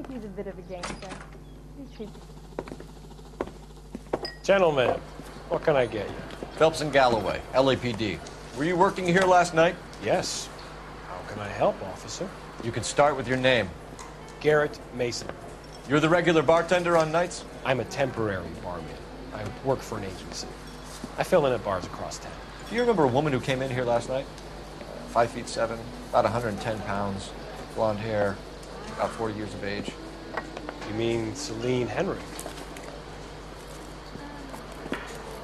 think he's a bit of a gangster. Gentlemen, what can I get you? Phelps and Galloway, LAPD. Were you working here last night? Yes. How can I help, officer? You can start with your name. Garrett Mason. You're the regular bartender on nights? I'm a temporary barman. I work for an agency. I fill in at bars across town. Do you remember a woman who came in here last night? 5'7", about 110 pounds, blonde hair, about 40 years of age. You mean Celine Henry?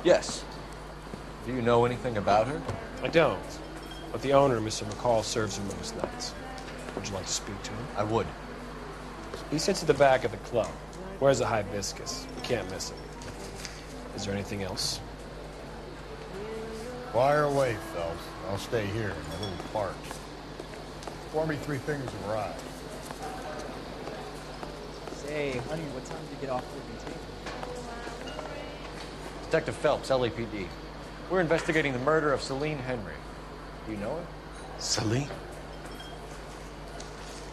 Yes. Do you know anything about her? I don't. But the owner, Mr. McCall, serves her most nights. Would you like to speak to him? I would. He sits at the back of the club. Wears a hibiscus. You can't miss him. Is there anything else? Fire away, Phelps. I'll stay here in my little park. Pour me 3 fingers of rye. Say, honey, what time did you get off work and take? Detective Phelps, LAPD. We're investigating the murder of Celine Henry. Do you know her? Celine?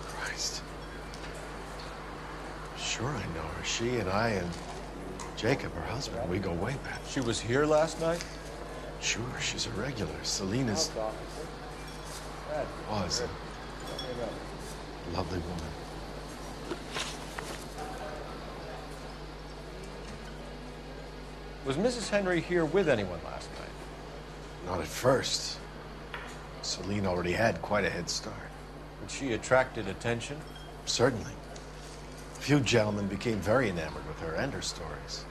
Christ. Sure I know her. She and I and Jacob, her husband, we go way back. She was here last night? Sure, she's a regular. Celine is... was a lovely woman. Was Mrs. Henry here with anyone last night? Not at first. Celine already had quite a head start. And she attracted attention? Certainly. A few gentlemen became very enamored with her and her stories.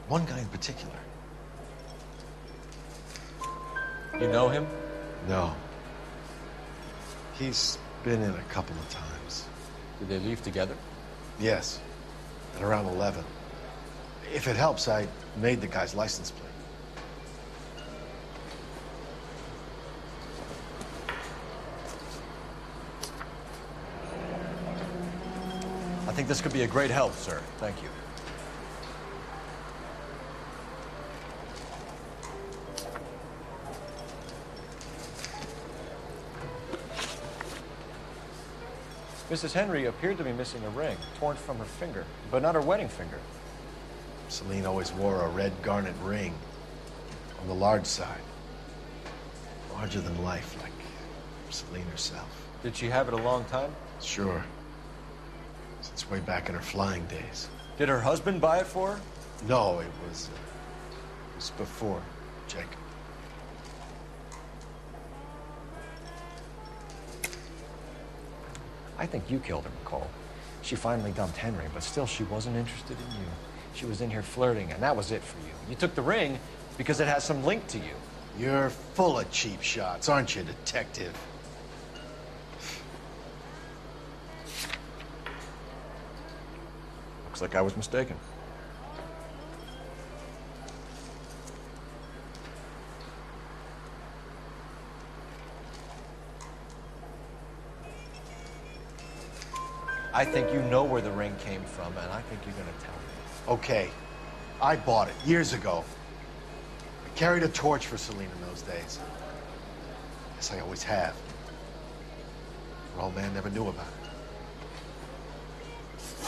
One guy in particular. You know him? No. He's been in a couple of times. Did they leave together? Yes. At around 11. If it helps, I made the guy's license plate. I think this could be a great help, sir. Thank you. Mrs. Henry appeared to be missing a ring, torn from her finger, but not her wedding finger. Celine always wore a red garnet ring on the large side. Larger than life, like Celine herself. Did she have it a long time? Sure. Since way back in her flying days. Did her husband buy it for her? No, it was before Jacob. I think you killed her, McCall. She finally dumped Henry, but still she wasn't interested in you. She was in here flirting, and that was it for you. You took the ring because it has some link to you. You're full of cheap shots, aren't you, detective? Looks like I was mistaken. I think you know where the ring came from, and I think you're going to tell me. Okay. I bought it years ago. I carried a torch for Celine in those days. Yes, I always have. Her old man never knew about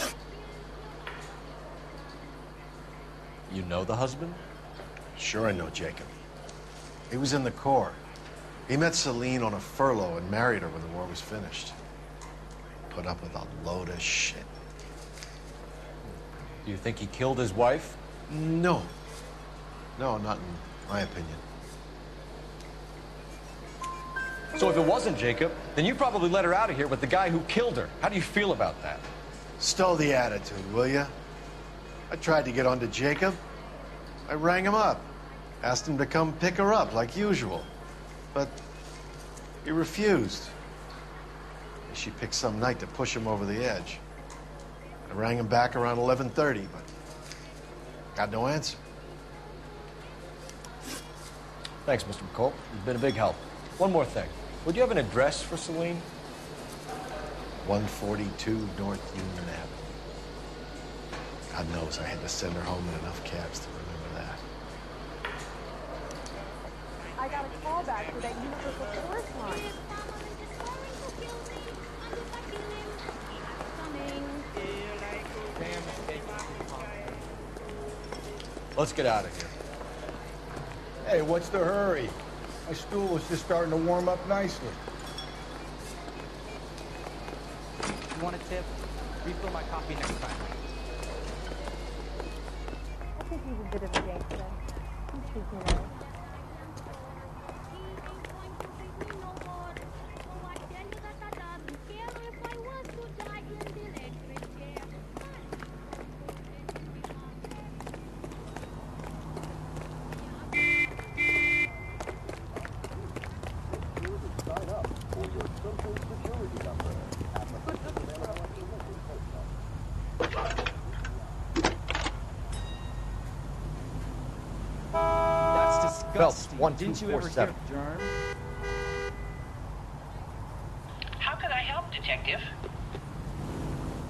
it. You know the husband? Sure I know Jacob. He was in the Corps. He met Celine on a furlough and married her when the war was finished. Put up with a load of shit. Do you think he killed his wife? No. No, not in my opinion. So if it wasn't Jacob, then you probably let her out of here with the guy who killed her. How do you feel about that? Stow the attitude, will ya? I tried to get onto Jacob. I rang him up. Asked him to come pick her up, like usual. But he refused. She picked some night to push him over the edge. I rang him back around 11:30, but got no answer. Thanks, Mr. McCall. You've been a big help. One more thing. Would you have an address for Celine? 142 North Union Avenue. God knows I had to send her home in enough cabs to remember that. I got a call back for that universal chorus line. Let's get out of here. Hey, what's the hurry? My stool is just starting to warm up nicely. You want a tip? Refill my coffee next time. I think he's a bit of a gangster. He's speaking of. That's disgusting. Phelps, Didn't you ever hear 1247. of germs? How can I help, Detective?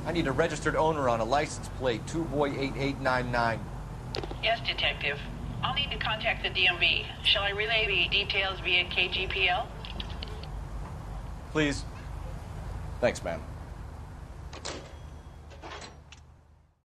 I need a registered owner on a license plate, 2boy8899. Yes, Detective. I'll need to contact the DMV. Shall I relay the details via KGPL? Please. Thanks, ma'am.